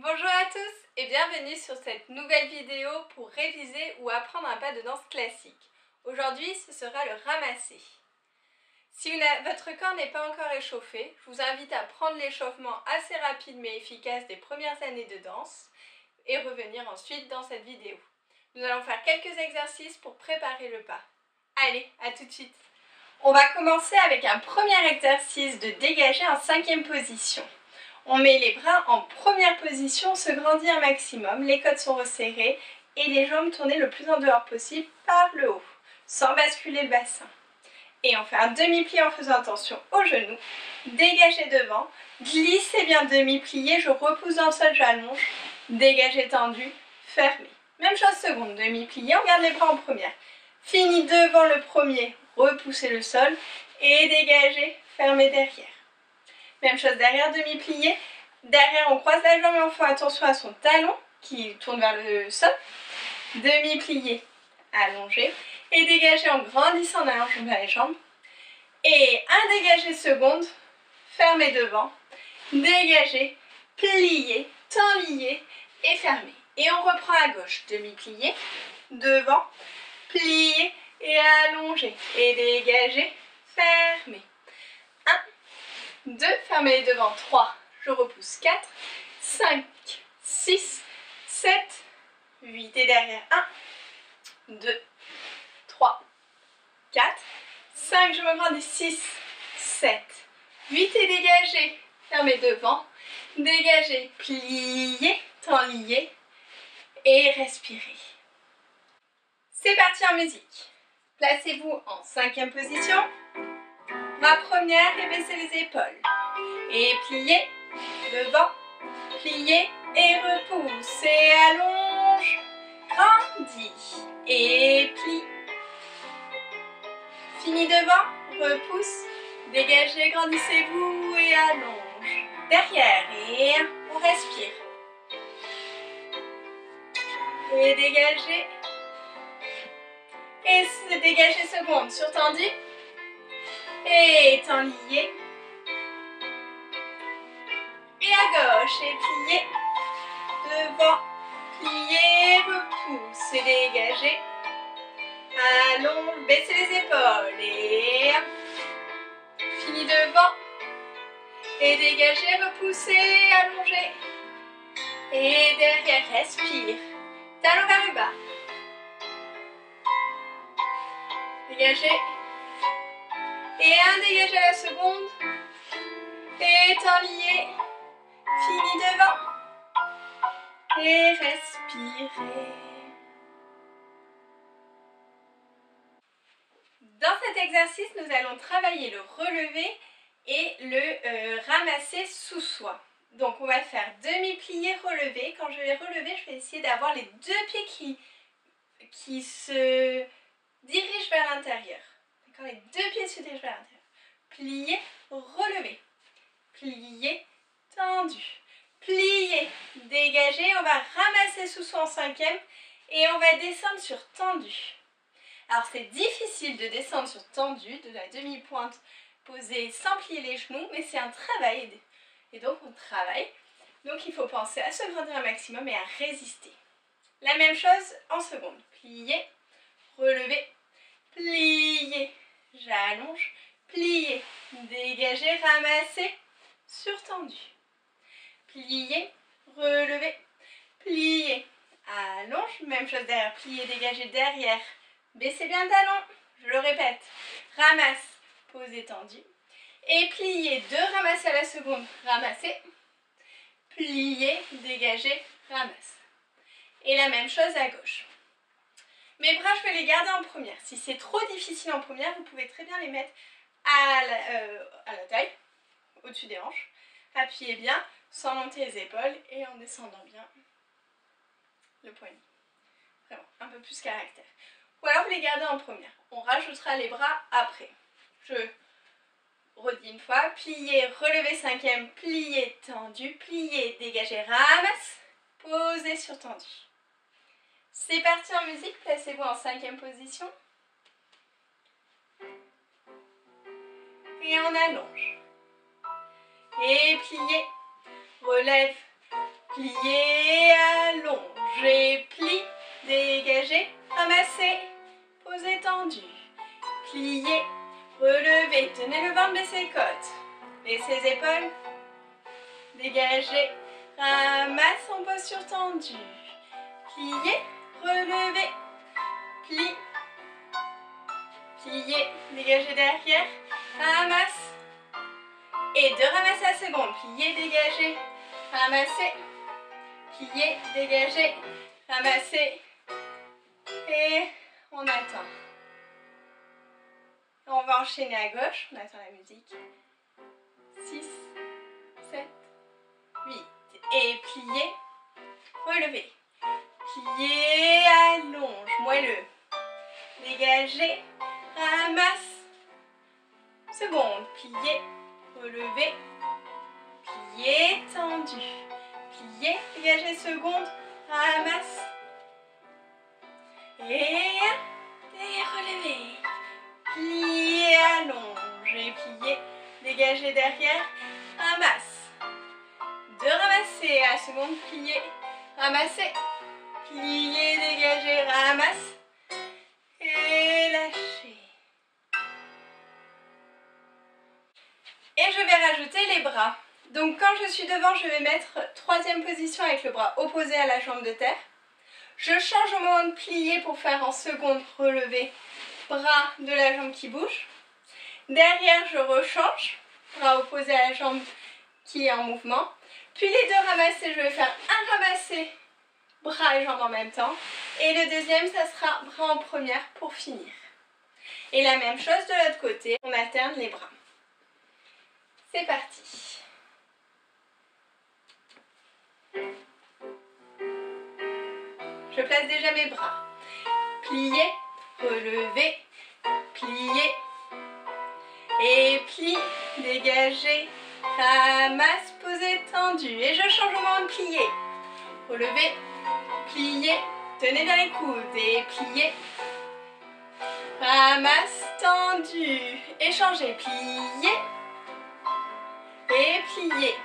Bonjour à tous et bienvenue sur cette nouvelle vidéo pour réviser ou apprendre un pas de danse classique. Aujourd'hui, ce sera le ramassé. Si votre corps n'est pas encore échauffé, je vous invite à prendre l'échauffement assez rapide mais efficace des premières années de danse et revenir ensuite dans cette vidéo. Nous allons faire quelques exercices pour préparer le pas. Allez, à tout de suite. On va commencer avec un premier exercice de dégagé en 5e position. On met les bras en première position, on se grandit un maximum, les côtes sont resserrées et les jambes tournées le plus en dehors possible par le haut, sans basculer le bassin. Et on fait un demi-pli en faisant attention aux genoux, dégagez devant, glissez bien demi-plié, je repousse dans le sol, j'allonge, dégagez tendu, fermez. Même chose seconde, demi-plié, on garde les bras en première. Fini devant le premier, repoussez le sol et dégagez, fermez derrière. Même chose derrière, demi-plié. Derrière, on croise la jambe et on fait attention à son talon qui tourne vers le sol. Demi-plié, allongé. Et dégagé en grandissant en allongeant vers les jambes. Et un dégagé seconde, fermé devant. Dégagé, plié, tenlié et fermé. Et on reprend à gauche. Demi-plié, devant, plié et allongé. Et dégagé, fermé. 2, fermez les devant, 3, je repousse, 4, 5, 6, 7, 8 et derrière, 1, 2, 3, 4, 5, je me grandis, 6, 7, 8 et dégagez, fermez devant, dégagez, pliez, tenliez et respirez. C'est parti en musique. Placez-vous en 5e position. Ma première et baissez les épaules. Et pliez, devant, pliez et repousse. Et allonge, grandis et plie. Fini devant, repousse, dégagez, grandissez-vous et allonge. Derrière et on respire. Et dégagez. Et dégagez seconde, surtendu. Et tenlié. Et à gauche, et plié. Devant, plié, repousse et dégagez. Allons, baissez les épaules et fini devant. Et dégagez, repoussez, allongez. Et derrière, respire. Talon vers le bas. Dégagez. Et un dégagé à la seconde. Et tenlié. Fini devant. Et respirez. Dans cet exercice, nous allons travailler le relevé et le ramasser sous soi. Donc on va faire demi-plié, relevé. Quand je vais relever, je vais essayer d'avoir les deux pieds qui se dirigent vers l'intérieur. Les deux pieds se dirigent vers l'intérieur. Plié, relevé. Plié, tendu. Plié, dégagé. On va ramasser sous soi en 5e et on va descendre sur tendu. Alors c'est difficile de descendre sur tendu, de la demi-pointe posée sans plier les genoux, mais c'est un travail. Et donc on travaille. Donc il faut penser à se grandir un maximum et à résister. La même chose en seconde. Plié, relevé, plié. J'allonge, plié, dégagé, ramasser, surtendu. Plié, relevé, plié, allonge, même chose derrière, plié, dégagé, derrière, baissez bien le talon, je le répète, ramasse, posé, tendu, et plié, 2, ramasser à la seconde, ramasser, plié, dégagé, ramasse. Et la même chose à gauche. Mes bras, je vais les garder en première. Si c'est trop difficile en première, vous pouvez très bien les mettre à la taille, au-dessus des hanches. Appuyez bien, sans monter les épaules et en descendant bien le poignet. Vraiment, un peu plus caractère. Ou alors vous les gardez en première. On rajoutera les bras après. Je redis une fois. Plié, relevé 5e, plié, tendu, plié, dégagé, ramasse, posé sur tendu. C'est parti en musique, placez-vous en 5e position. Et on allonge. Et plié, relève, plier, allonger, plie, dégager, ramasser, poser tendu, plier, relever, tenez le ventre, baissez les côtes, baissez les épaules, dégager, ramasse en posture tendue, plier, relever, plie, plier, dégager derrière, ramasse, et de ramasser la seconde, plier, dégager, ramasser, plier, dégager, ramasser, et on attend. On va enchaîner à gauche, on attend la musique. 6, 7, 8, et plier, relever, plier, allonge, moelleux, dégager, ramasse, seconde, plier, relever, plier, tendu, plier, dégager, seconde, ramasse, et relever, plier, allonge, et plier, dégager derrière, ramasse, de ramasser, à seconde, plier, ramasser, plier, dégager, ramasse, et lâcher. Et je vais rajouter les bras. Donc quand je suis devant, je vais mettre troisième position avec le bras opposé à la jambe de terre. Je change au moment de plier pour faire en seconde relevé, bras de la jambe qui bouge. Derrière, je rechange, bras opposé à la jambe qui est en mouvement. Puis les deux ramassés, je vais faire un ramassé, bras et jambes en même temps. Et le deuxième, ça sera bras en première pour finir. Et la même chose de l'autre côté, on alterne les bras. C'est parti. Je place déjà mes bras. Plier, relever, plier, et plie, dégager, ramasse, poser, tendu. Et je change au moment de plier. Relever, plier, tenez dans les coudes et plier. Ramasse, tendu, échanger, plier. Et plier,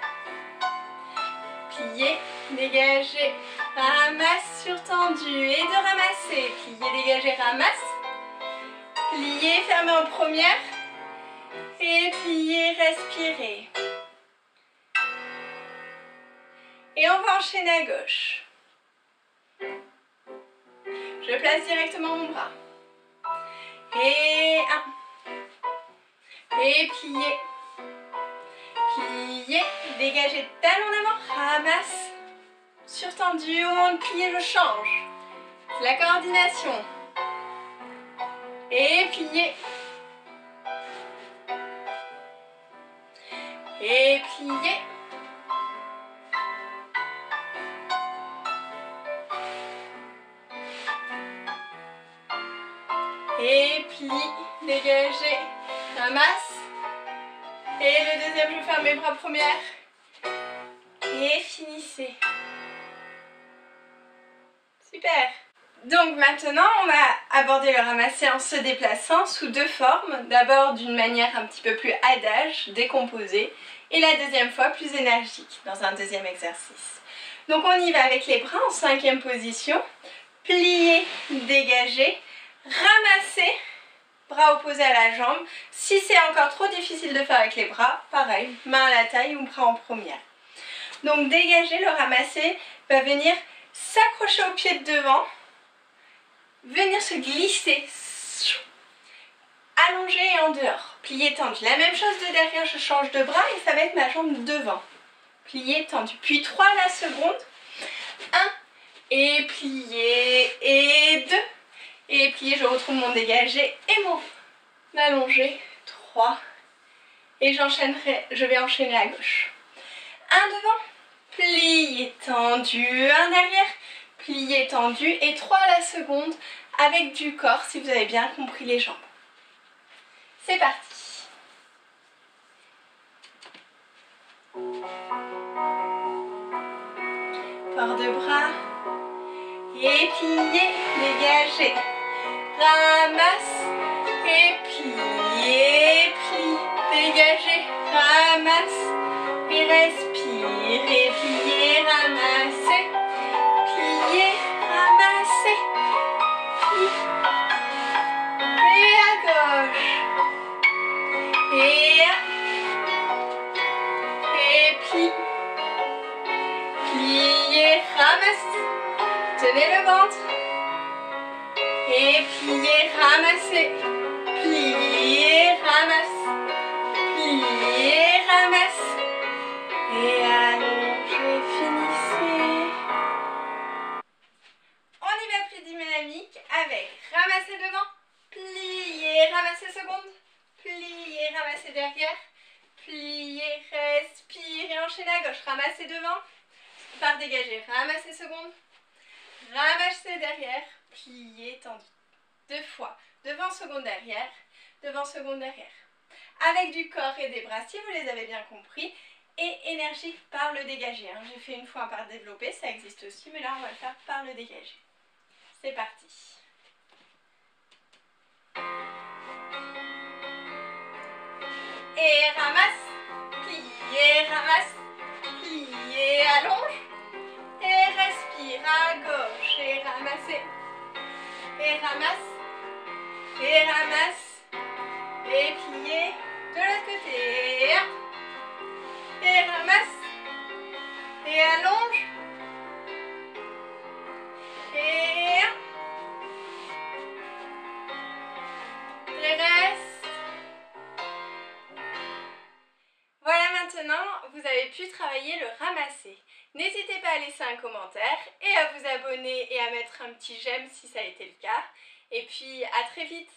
plier, dégager, ramasse sur tendu et de ramasser, plier, dégager, ramasse, plier, fermer en première et plier, respirer. Et on va enchaîner à gauche. Je place directement mon bras. Et un. Et plier. Plier, dégager, talon en avant, ramasse, surtendu, au moment de plier, je change. C'est la coordination. Et plier. Et plier. Et plie, dégager, ramasse. Et le deuxième, je ferme mes bras première. Et finissez. Super. Donc maintenant, on va aborder le ramasser en se déplaçant sous deux formes. D'abord d'une manière un petit peu plus adage, décomposée. Et la deuxième fois, plus énergique, dans un deuxième exercice. Donc on y va avec les bras en cinquième position. Plier, dégager, ramasser. Bras opposés à la jambe. Si c'est encore trop difficile de faire avec les bras, pareil, main à la taille ou bras en première. Donc dégager, le ramasser va venir s'accrocher au pied de devant, venir se glisser, allonger et en dehors, plier, tendu. La même chose de derrière, je change de bras et ça va être ma jambe devant. Plier, tendu. Puis 3 la seconde. 1 et plier et 2. Et plier, je retrouve mon dégagé et mon allongé. 3. Et j'enchaînerai, je vais enchaîner à gauche. 1 devant, plié, tendu. 1 derrière, plié, tendu. Et 3 à la seconde avec du corps si vous avez bien compris les jambes. C'est parti. Port de bras. Et plier, dégager. Ramasse et plie, dégagez, ramasse et respire Tirez, pliez, ramassez. Pliez, ramassez. Plie. Et à gauche. Et plie. Pliez, ramassez. Tenez le ventre. Et pliez, ramassez. Pliez, ramasse. Pliez, ramasse. Et allongez, finissez. On y va plus dynamique avec ramasser devant, plier, ramasser seconde, plier, ramasser derrière, plier, respire, enchaîner à gauche, ramasser devant, par dégager, ramasser seconde, ramasser derrière, plier, tendu. 2 fois, devant, seconde, derrière, devant, seconde, derrière. Avec du corps et des bras, si vous les avez bien compris, et énergie par le dégagé. J'ai fait une fois par développer, ça existe aussi, mais là on va le faire par le dégagé. C'est parti. Et ramasse, plier, ramasse, plier, allonge, et respire à gauche, et ramasser, et ramasse, et plier, de l'autre côté, et ramasse, et allonge, et reste. Voilà, maintenant vous avez pu travailler le ramasser. N'hésitez pas à laisser un commentaire et à vous abonner et à mettre un petit j'aime si ça a été le cas. Et puis à très vite.